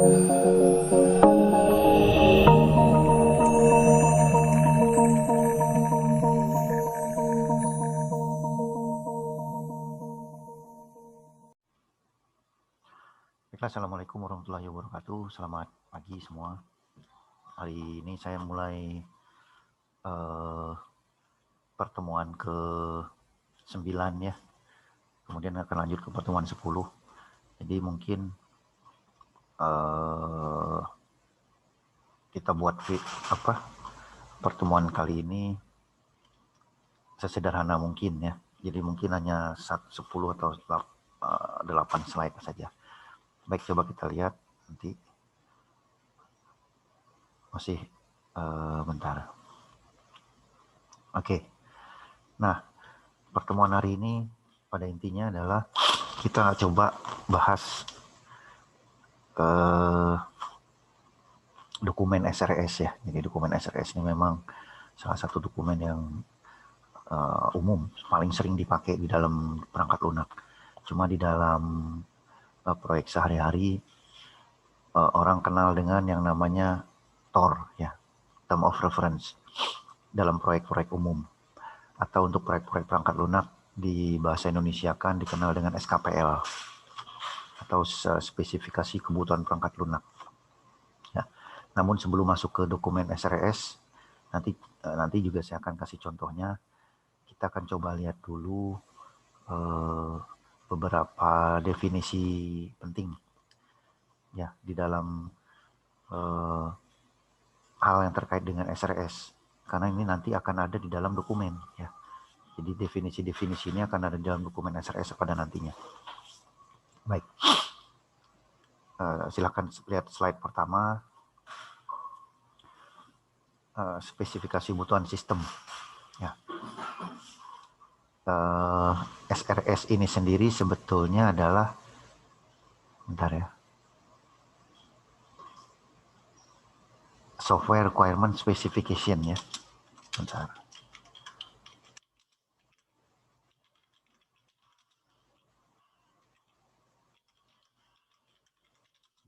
Assalamualaikum warahmatullahi wabarakatuh. Selamat pagi semua. Hari ini saya mulai pertemuan ke-9 ya. Kemudian akan lanjut ke pertemuan 10. Jadi mungkin kita buat pertemuan kali ini sesederhana mungkin ya. Jadi mungkin hanya 10 atau 8 slide saja. Baik, coba kita lihat nanti. Masih bentar. Oke. Nah, pertemuan hari ini pada intinya adalah kita coba bahas dokumen SRS ya. Jadi dokumen SRS ini memang salah satu dokumen yang umum, paling sering dipakai di dalam perangkat lunak. Cuma di dalam proyek sehari-hari orang kenal dengan yang namanya TOR ya, Term of Reference dalam proyek-proyek umum, atau untuk proyek-proyek perangkat lunak di bahasa Indonesia kan dikenal dengan SKPL atau spesifikasi kebutuhan perangkat lunak. Ya. Namun sebelum masuk ke dokumen SRS, nanti juga saya akan kasih contohnya. Kita akan coba lihat dulu beberapa definisi penting ya di dalam hal yang terkait dengan SRS, karena ini nanti akan ada di dalam dokumen ya. Jadi definisi-definisi ini akan ada di dalam dokumen SRS pada nantinya. Baik, silakan lihat slide pertama. Spesifikasi kebutuhan sistem ya. SRS ini sendiri sebetulnya adalah, bentar ya, Software Requirement Specification ya. Bentar.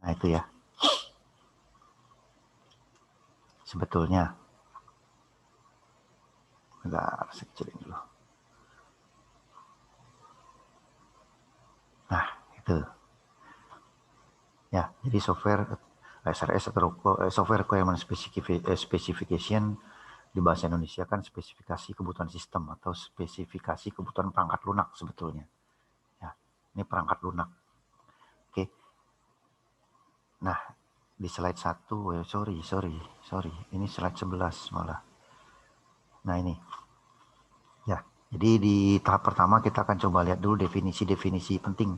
Nah itu ya. Sebetulnya. Bentar, saya kecilin dulu. Nah itu. Ya, jadi software SRS atau Software Requirement Specification di bahasa Indonesia kan spesifikasi kebutuhan sistem atau spesifikasi kebutuhan perangkat lunak sebetulnya. Ya, ini perangkat lunak. Oke. Nah, di slide 1, sorry. Ini slide 11 malah. Nah, ini. Ya, jadi di tahap pertama kita akan coba lihat dulu definisi-definisi penting.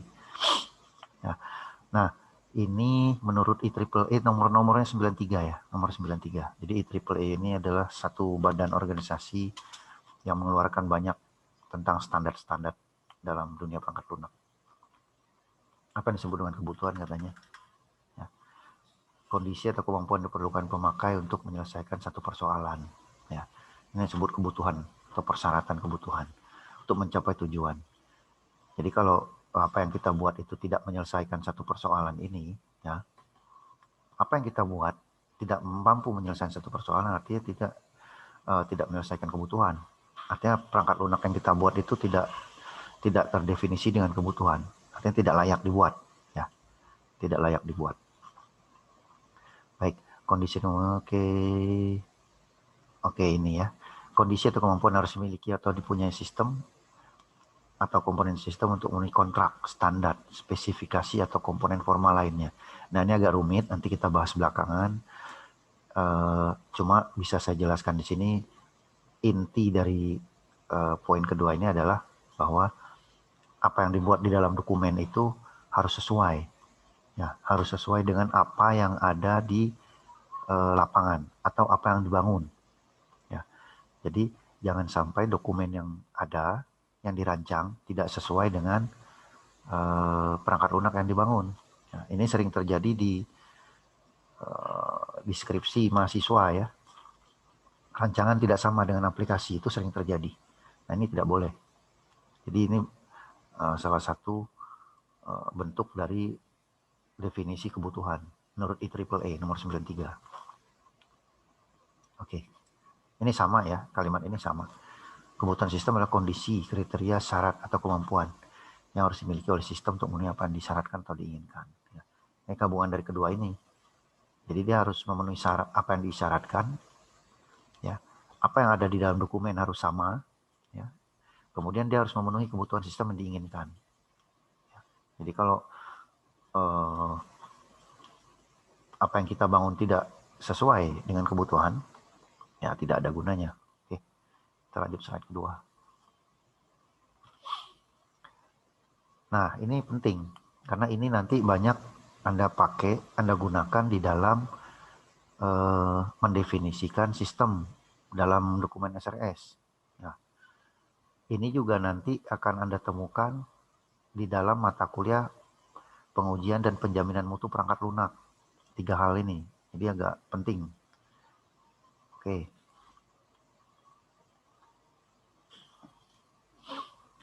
Ya. Nah, ini menurut IEEE nomornya 93 ya, nomor 93. Jadi IEEE ini adalah satu badan organisasi yang mengeluarkan banyak tentang standar-standar dalam dunia perangkat lunak. Apa yang disebut dengan kebutuhan katanya? Ya. Kondisi atau kemampuan diperlukan pemakai untuk menyelesaikan satu persoalan. Ya. Ini disebut kebutuhan atau persyaratan kebutuhan untuk mencapai tujuan. Jadi kalau apa yang kita buat itu tidak menyelesaikan satu persoalan ini, ya, apa yang kita buat tidak mampu menyelesaikan satu persoalan, artinya tidak menyelesaikan kebutuhan. Artinya perangkat lunak yang kita buat itu tidak terdefinisi dengan kebutuhan, artinya tidak layak dibuat, ya, tidak layak dibuat. Baik, kondisi oke ini ya, kondisi atau kemampuan harus dimiliki atau dipunyai sistem atau komponen sistem untuk memenuhi kontrak, standar, spesifikasi atau komponen formal lainnya. Nah ini agak rumit, nanti kita bahas belakangan. Cuma bisa saya jelaskan di sini, inti dari poin kedua ini adalah bahwa apa yang dibuat di dalam dokumen itu harus sesuai, ya, harus sesuai dengan apa yang ada di lapangan atau apa yang dibangun. Ya, jadi jangan sampai dokumen yang ada yang dirancang tidak sesuai dengan perangkat lunak yang dibangun. Nah, ini sering terjadi di deskripsi mahasiswa ya. Rancangan tidak sama dengan aplikasi, itu sering terjadi. Nah ini tidak boleh. Jadi ini salah satu bentuk dari definisi kebutuhan. menurut IEEE nomor 93. Oke. Ini sama ya, kalimat ini sama. Kebutuhan sistem adalah kondisi, kriteria, syarat, atau kemampuan yang harus dimiliki oleh sistem untuk memenuhi apa yang disyaratkan atau diinginkan. Ya. Ini gabungan dari kedua ini. Jadi dia harus memenuhi syarat apa yang disyaratkan, ya. Apa yang ada di dalam dokumen harus sama, ya. Kemudian dia harus memenuhi kebutuhan sistem yang diinginkan. Ya. Jadi kalau apa yang kita bangun tidak sesuai dengan kebutuhan, ya tidak ada gunanya. Oke, kita lanjut slide kedua. Nah, ini penting karena ini nanti banyak Anda pakai, Anda gunakan di dalam mendefinisikan sistem dalam dokumen SRS. Nah, ini juga nanti akan Anda temukan di dalam mata kuliah pengujian dan penjaminan mutu perangkat lunak. 3 hal ini, jadi agak penting. Oke.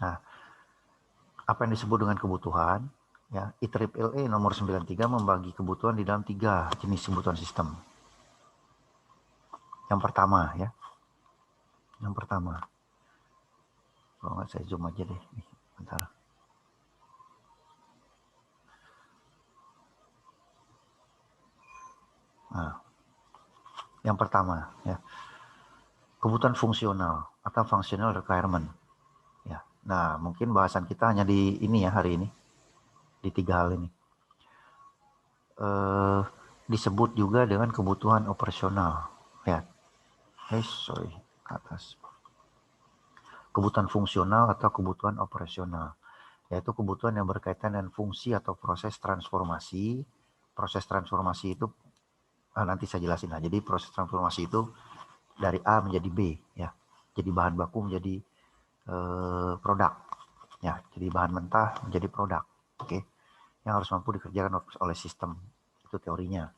Nah, apa yang disebut dengan kebutuhan? Ya, IEEE nomor 93 membagi kebutuhan di dalam 3 jenis kebutuhan sistem. Yang pertama ya. Yang pertama. Kalau nggak saya zoom aja deh. Nih, bentar. Nah, yang pertama ya. Kebutuhan fungsional atau functional requirement. Ya. Nah, mungkin bahasan kita hanya di ini ya hari ini. Di 3 hal ini. Disebut juga dengan kebutuhan operasional. Ya. Sorry, ke atas. Kebutuhan fungsional atau kebutuhan operasional, yaitu kebutuhan yang berkaitan dengan fungsi atau proses transformasi. Proses transformasi itu nanti saya jelasin lah. Jadi proses transformasi itu dari A menjadi B, ya. Jadi bahan baku menjadi produk, ya. Jadi bahan mentah menjadi produk, oke. Yang harus mampu dikerjakan oleh sistem, itu teorinya.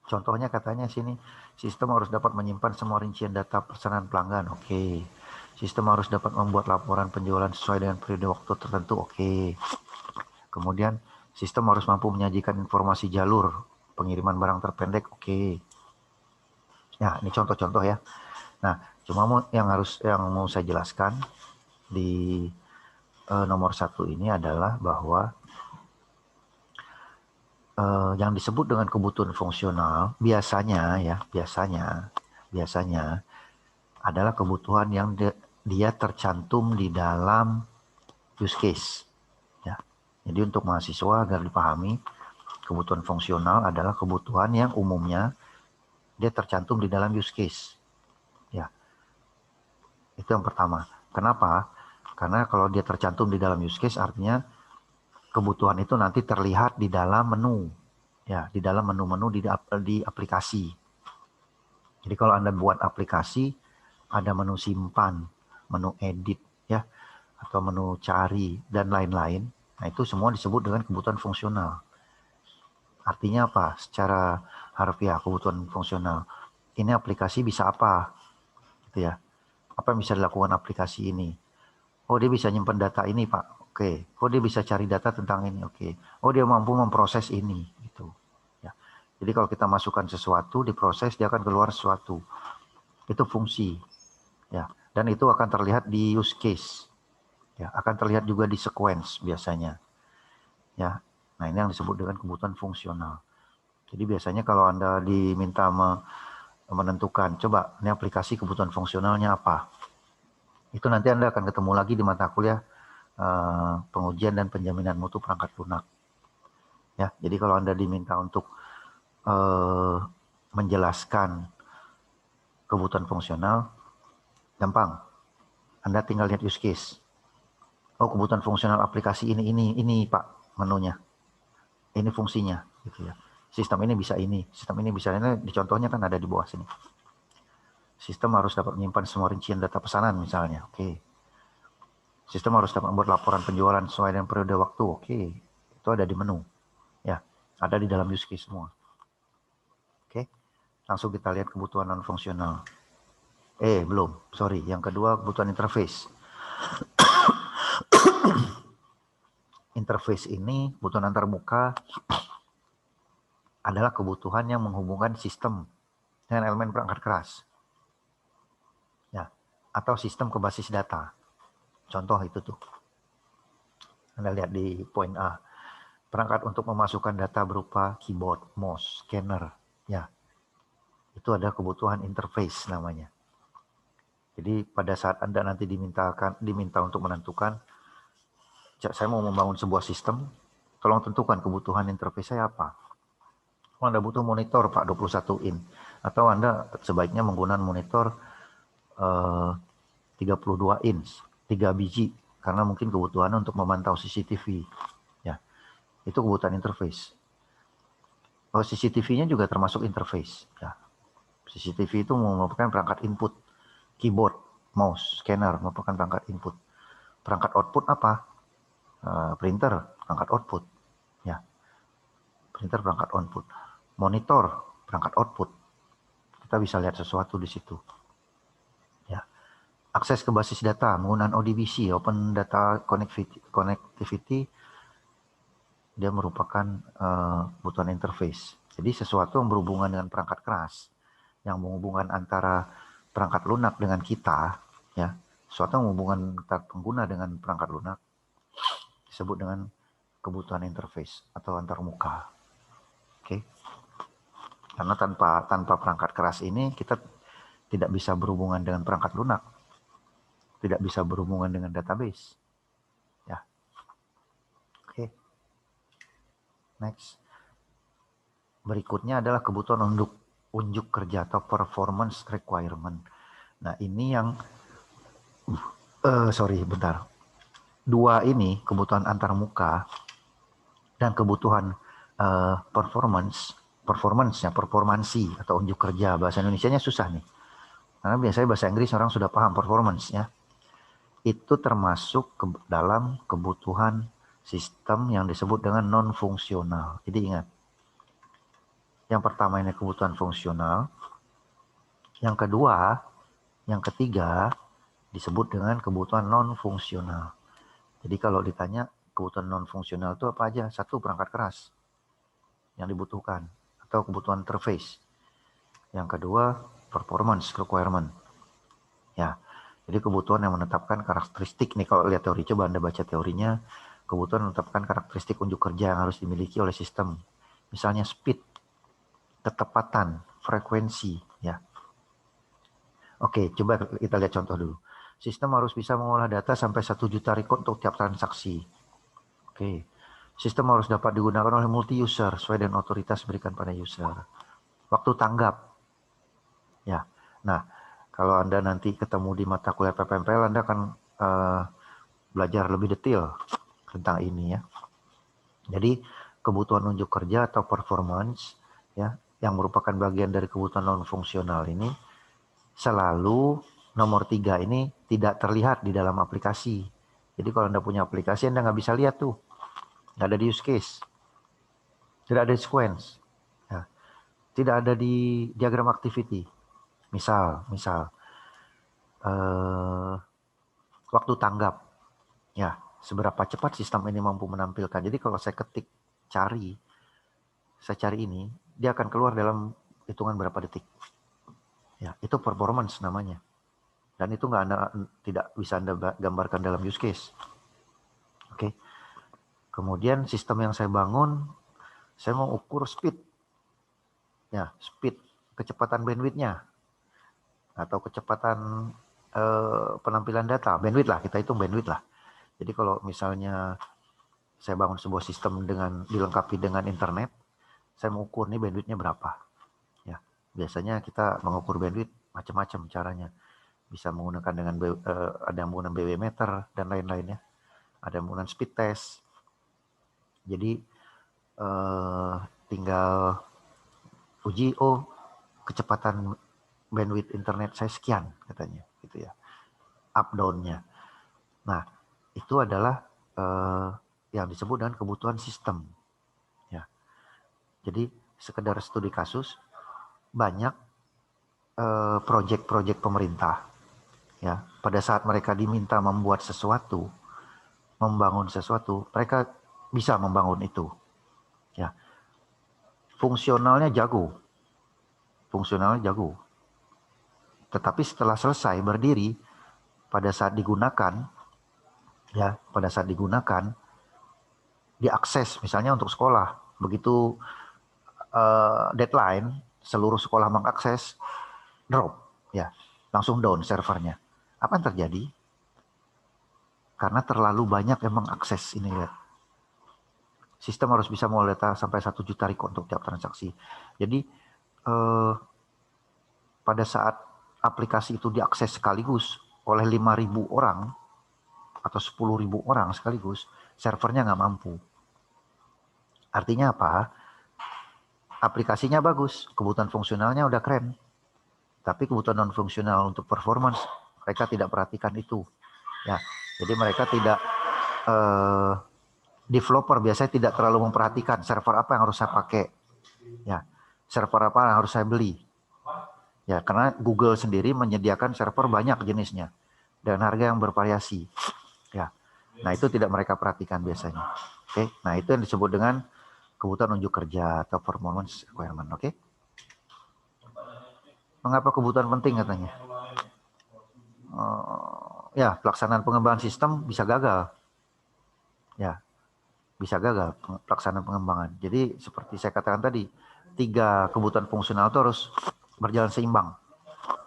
Contohnya katanya sini, sistem harus dapat menyimpan semua rincian data pesanan pelanggan, oke. Sistem harus dapat membuat laporan penjualan sesuai dengan periode waktu tertentu, oke. Kemudian sistem harus mampu menyajikan informasi jalur pengiriman barang terpendek, oke. Ya, ini contoh-contoh ya. Nah, cuma yang mau saya jelaskan di nomor 1 ini adalah bahwa yang disebut dengan kebutuhan fungsional biasanya adalah kebutuhan yang dia tercantum di dalam use case. Ya. Jadi untuk mahasiswa agar dipahami, kebutuhan fungsional adalah kebutuhan yang umumnya dia tercantum di dalam use case. Ya. Itu yang pertama. Kenapa? Karena kalau dia tercantum di dalam use case artinya kebutuhan itu nanti terlihat di dalam menu. Ya, di dalam menu-menu di aplikasi. Jadi kalau Anda buat aplikasi, ada menu simpan, menu edit, ya, atau menu cari, dan lain-lain. Nah, itu semua disebut dengan kebutuhan fungsional. Artinya apa? Secara harfiah, kebutuhan fungsional. Ini aplikasi bisa apa? Gitu ya. Apa yang bisa dilakukan aplikasi ini? Oh, dia bisa nyimpan data ini, Pak. Oke. Oh, dia bisa cari data tentang ini. Oke. Oh, dia mampu memproses ini. Gitu. Ya. Jadi kalau kita masukkan sesuatu, diproses, dia akan keluar sesuatu. Itu fungsi. Ya. Dan itu akan terlihat di use case. Ya, akan terlihat juga di sequence biasanya. Ya. Nah, ini yang disebut dengan kebutuhan fungsional. Jadi biasanya kalau Anda diminta menentukan, coba ini aplikasi kebutuhan fungsionalnya apa? Itu nanti Anda akan ketemu lagi di mata kuliah pengujian dan penjaminan mutu perangkat lunak. Ya, jadi kalau Anda diminta untuk menjelaskan kebutuhan fungsional, gampang. Anda tinggal lihat use case. Oh, kebutuhan fungsional aplikasi ini Pak menunya. Ini fungsinya, gitu ya. Sistem ini bisa ini, sistem ini bisa ini. Di contohnya kan ada di bawah sini. Sistem harus dapat menyimpan semua rincian data pesanan misalnya, oke. Sistem harus dapat membuat laporan penjualan sesuai dengan periode waktu, oke. Itu ada di menu, ya. Ada di dalam use case semua. Oke, langsung kita lihat kebutuhan non fungsional. Belum, sorry. Yang kedua kebutuhan interface. Interface ini kebutuhan antarmuka adalah kebutuhan yang menghubungkan sistem dengan elemen perangkat keras. Ya, atau sistem ke basis data. Contoh itu tuh. Anda lihat di poin A. Perangkat untuk memasukkan data berupa keyboard, mouse, scanner. Ya, itu ada kebutuhan interface namanya. Jadi pada saat Anda nanti diminta untuk menentukan, saya mau membangun sebuah sistem, tolong tentukan kebutuhan interface saya apa. Kalau Anda butuh monitor Pak 21 in, atau Anda sebaiknya menggunakan monitor 32 inch, 3 biji, karena mungkin kebutuhannya untuk memantau CCTV. Ya, itu kebutuhan interface. CCTV-nya juga termasuk interface. Ya. CCTV itu merupakan perangkat input, keyboard, mouse, scanner merupakan perangkat input. Perangkat output apa? Printer, perangkat output. Ya. Printer perangkat output. Monitor, perangkat output. Kita bisa lihat sesuatu di situ. Ya. Akses ke basis data menggunakan ODBC, Open Data Connectivity, dia merupakan kebutuhan interface. Jadi sesuatu yang berhubungan dengan perangkat keras, yang menghubungkan antara perangkat lunak dengan kita, ya, sesuatu yang menghubungkan antar pengguna dengan perangkat lunak disebut dengan kebutuhan interface atau antarmuka. Oke. Karena tanpa perangkat keras ini kita tidak bisa berhubungan dengan perangkat lunak, tidak bisa berhubungan dengan database. Ya. Oke. Next. Berikutnya adalah kebutuhan unjuk kerja atau performance requirement. Nah, ini yang bentar. Dua ini, kebutuhan antarmuka dan kebutuhan performansi atau unjuk kerja. Bahasa Indonesianya susah nih. Karena biasanya bahasa Inggris orang sudah paham performance ya. Itu termasuk dalam kebutuhan sistem yang disebut dengan non-fungsional. Jadi ingat, yang pertama ini kebutuhan fungsional. Yang kedua, yang ketiga disebut dengan kebutuhan non-fungsional. Jadi kalau ditanya kebutuhan non-fungsional itu apa aja? Satu, perangkat keras yang dibutuhkan atau kebutuhan interface. Yang kedua, performance requirement. Ya, jadi kebutuhan yang menetapkan karakteristik nih, kalau lihat teori, coba Anda baca teorinya, kebutuhan menetapkan karakteristik unjuk kerja yang harus dimiliki oleh sistem. Misalnya speed, ketepatan, frekuensi, ya. Oke, coba kita lihat contoh dulu. Sistem harus bisa mengolah data sampai 1 juta record untuk tiap transaksi. Oke. Sistem harus dapat digunakan oleh multi-user sesuai dengan otoritas berikan pada user. Waktu tanggap. Ya. Nah, kalau Anda nanti ketemu di mata kuliah PPMPL, Anda akan belajar lebih detail tentang ini ya. Jadi, kebutuhan unjuk kerja atau performance ya, yang merupakan bagian dari kebutuhan non-fungsional ini selalu nomor 3 ini tidak terlihat di dalam aplikasi. Jadi kalau Anda punya aplikasi, Anda nggak bisa lihat tuh. Nggak ada di use case. Tidak ada di sequence. Ya. Tidak ada di diagram activity. Misal, waktu tanggap. Ya, seberapa cepat sistem ini mampu menampilkan. Jadi kalau saya ketik, saya cari ini, dia akan keluar dalam hitungan berapa detik. Ya, itu performance namanya. Dan itu tidak bisa Anda gambarkan dalam use case. Oke. Kemudian sistem yang saya bangun, saya mau ukur speed. Ya, speed, kecepatan bandwidth-nya. Atau kecepatan penampilan data. Bandwidth lah, kita hitung bandwidth lah. Jadi kalau misalnya saya bangun sebuah sistem dilengkapi dengan internet, saya mau ukur nih bandwidth-nya berapa. Ya, biasanya kita mengukur bandwidth macam-macam caranya. Bisa menggunakan ada yang menggunakan BW meter dan lain-lainnya. Ada yang menggunakan speed test. Jadi tinggal uji, kecepatan bandwidth internet saya sekian katanya, gitu ya. Up down-nya. Nah, itu adalah yang disebut dengan kebutuhan sistem. Ya. Jadi sekedar studi kasus, banyak proyek-proyek pemerintah ya, pada saat mereka diminta membuat sesuatu, membangun sesuatu, mereka bisa membangun itu. Ya. fungsionalnya jago. Tetapi setelah selesai berdiri, pada saat digunakan, diakses misalnya untuk sekolah. Begitu deadline, seluruh sekolah mengakses, drop, langsung down servernya. Apa yang terjadi? Karena terlalu banyak yang mengakses ini, lihat. Sistem harus bisa mau data sampai 1 juta record untuk tiap transaksi. Jadi pada saat aplikasi itu diakses sekaligus oleh 5.000 orang atau 10.000 orang sekaligus, servernya nggak mampu. Artinya apa? Aplikasinya bagus, kebutuhan fungsionalnya udah keren, tapi kebutuhan non fungsional untuk performance mereka tidak perhatikan itu. Ya, jadi mereka tidak developer biasanya tidak terlalu memperhatikan server apa yang harus saya pakai, server apa yang harus saya beli. Ya, karena Google sendiri menyediakan server banyak jenisnya dan harga yang bervariasi. Ya, nah itu tidak mereka perhatikan biasanya. Oke, nah itu yang disebut dengan kebutuhan unjuk kerja atau performance requirement. Oke, mengapa kebutuhan penting katanya? Ya, pelaksanaan pengembangan sistem bisa gagal. Ya, bisa gagal pelaksanaan pengembangan. Jadi seperti saya katakan tadi, 3 kebutuhan fungsional itu harus berjalan seimbang.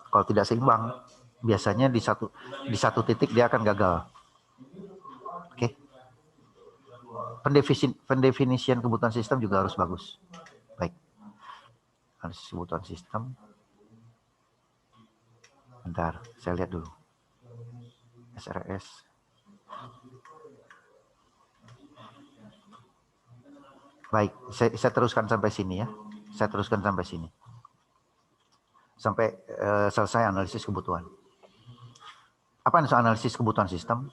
Kalau tidak seimbang, biasanya di satu titik dia akan gagal. Oke. Pendefinisian kebutuhan sistem juga harus bagus. Baik. Analisis kebutuhan sistem. Bentar, saya lihat dulu. SRS. Baik, saya teruskan sampai sini ya. Saya teruskan sampai sini. Sampai selesai analisis kebutuhan. Apa yang analisis kebutuhan sistem?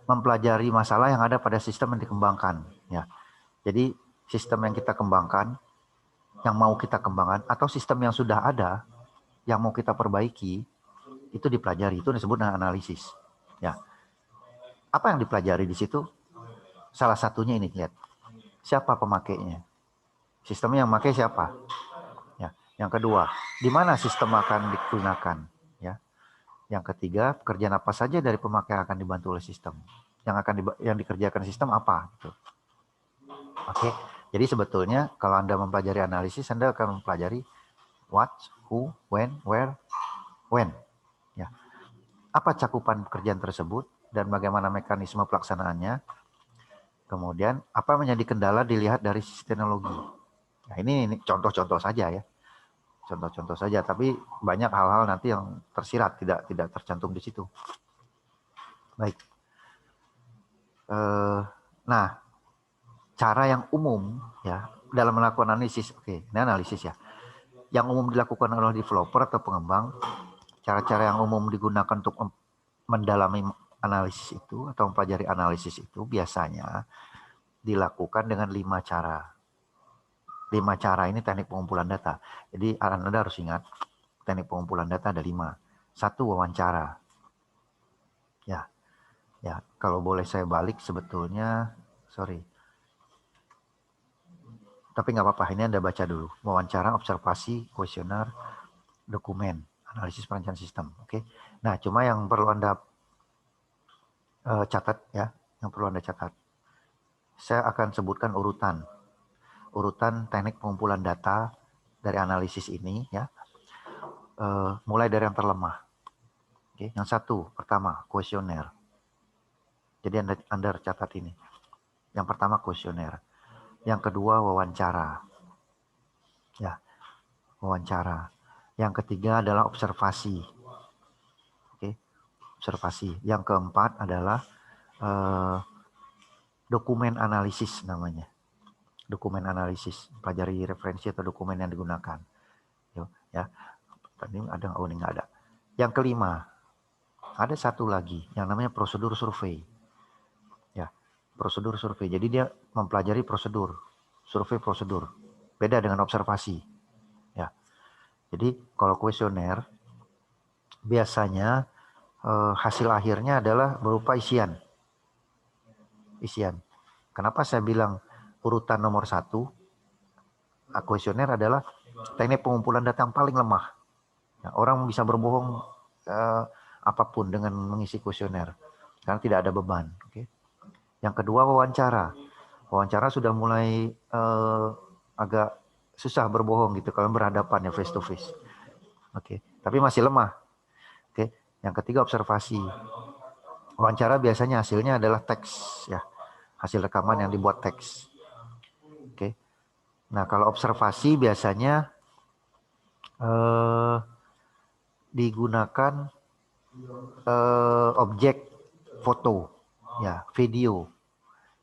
Mempelajari masalah yang ada pada sistem yang dikembangkan. Ya. Jadi sistem yang kita kembangkan, yang mau kita kembangkan, atau sistem yang sudah ada, yang mau kita perbaiki, itu dipelajari. Itu disebut dengan analisis. Ya. Apa yang dipelajari di situ? Salah satunya ini, lihat. Siapa pemakainya? Sistemnya yang memakai siapa? Ya. Yang kedua, di mana sistem akan digunakan? Ya. Yang ketiga, pekerjaan apa saja dari pemakai akan dibantu oleh sistem? Yang dikerjakan sistem apa? Gitu. Oke. Jadi sebetulnya kalau Anda mempelajari analisis, Anda akan mempelajari what, who, when, where, when. Ya. Apa cakupan pekerjaan tersebut dan bagaimana mekanisme pelaksanaannya? Kemudian, apa menjadi kendala dilihat dari sisi teknologi. Nah, ini contoh-contoh saja ya. Contoh-contoh saja, tapi banyak hal-hal nanti yang tersirat, tidak tercantum di situ. Baik. Nah, cara yang umum ya dalam melakukan analisis, oke, ini analisis ya. Yang umum dilakukan oleh developer atau pengembang, cara-cara yang umum digunakan untuk mendalami analisis itu atau mempelajari analisis itu biasanya dilakukan dengan 5 cara. 5 cara ini teknik pengumpulan data. Jadi Anda harus ingat, teknik pengumpulan data ada 5. 1, wawancara. Ya, kalau boleh saya balik sebetulnya, sorry. Tapi nggak apa-apa, ini Anda baca dulu. Wawancara, observasi, kuesioner, dokumen, analisis perencanaan sistem. Oke. Nah, cuma yang perlu Anda catat ya, yang perlu Anda catat. Saya akan sebutkan urutan teknik pengumpulan data dari analisis ini ya. Mulai dari yang terlemah. Oke. Yang 1, pertama, kuesioner. Jadi Anda catat ini. Yang pertama kuesioner. Yang kedua wawancara. Ya, wawancara. Yang ketiga adalah observasi. Oke, observasi. Yang keempat adalah dokumen analisis namanya. Dokumen analisis, pelajari referensi atau dokumen yang digunakan. Ya, tadi ada nggak? Oh, ini nggak ada. Yang kelima, ada satu lagi yang namanya prosedur survei. Ya, prosedur survei. Jadi dia mempelajari prosedur, survei prosedur. Beda dengan observasi. Ya. Jadi kalau kuesioner biasanya hasil akhirnya adalah berupa isian. Kenapa saya bilang urutan nomor 1 kuesioner adalah teknik pengumpulan data yang paling lemah. Ya, orang bisa berbohong apapun dengan mengisi kuesioner karena tidak ada beban. Oke. Yang kedua, wawancara. Wawancara sudah mulai agak susah berbohong gitu kalau berhadapan ya, face to face. Oke, tapi masih lemah. Oke. Yang ketiga, observasi. Wawancara biasanya hasilnya adalah teks ya, hasil rekaman yang dibuat teks. Oke. Nah, kalau observasi biasanya digunakan objek foto, ya, video,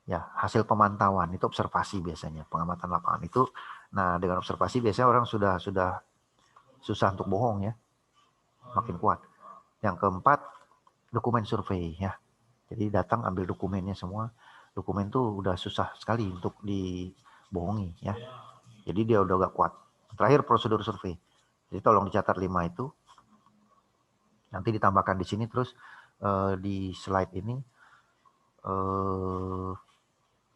ya, hasil pemantauan itu observasi biasanya, pengamatan lapangan itu. Nah, dengan observasi biasanya orang sudah susah untuk bohong ya, makin kuat. Yang keempat, dokumen survei ya. Jadi datang ambil dokumennya semua. Dokumen tuh udah susah sekali untuk dibohongi ya. Jadi dia udah gak kuat. Terakhir, prosedur survei. Jadi tolong dicatat 5 itu. Nanti ditambahkan di sini terus di slide ini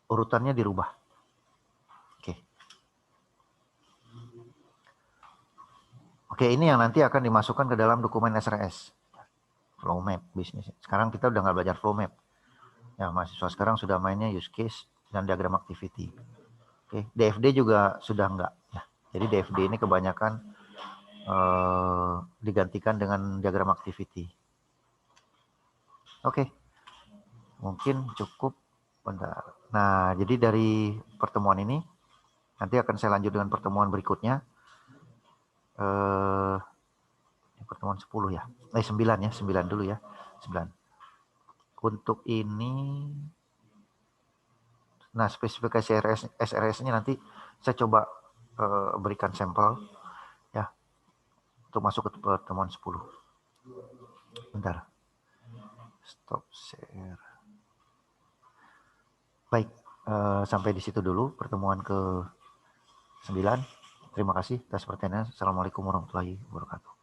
urutannya dirubah. Oke, ini yang nanti akan dimasukkan ke dalam dokumen SRS. Flow map bisnis. Sekarang kita udah nggak belajar flow map. Ya, mahasiswa sekarang sudah mainnya use case dan diagram activity. Oke, DFD juga sudah enggak. Ya. Jadi DFD ini kebanyakan digantikan dengan diagram activity. Oke, mungkin cukup. Bentar. Nah, jadi dari pertemuan ini nanti akan saya lanjut dengan pertemuan berikutnya. Pertemuan 10 ya. 9 ya, 9 dulu ya. 9. Untuk ini, nah spesifikasi SRS-nya nanti saya coba berikan sampel ya untuk masuk ke pertemuan 10. Bentar. Stop share. Baik, sampai di situ dulu pertemuan ke 9. Terima kasih atas perhatiannya. Assalamualaikum warahmatullahi wabarakatuh.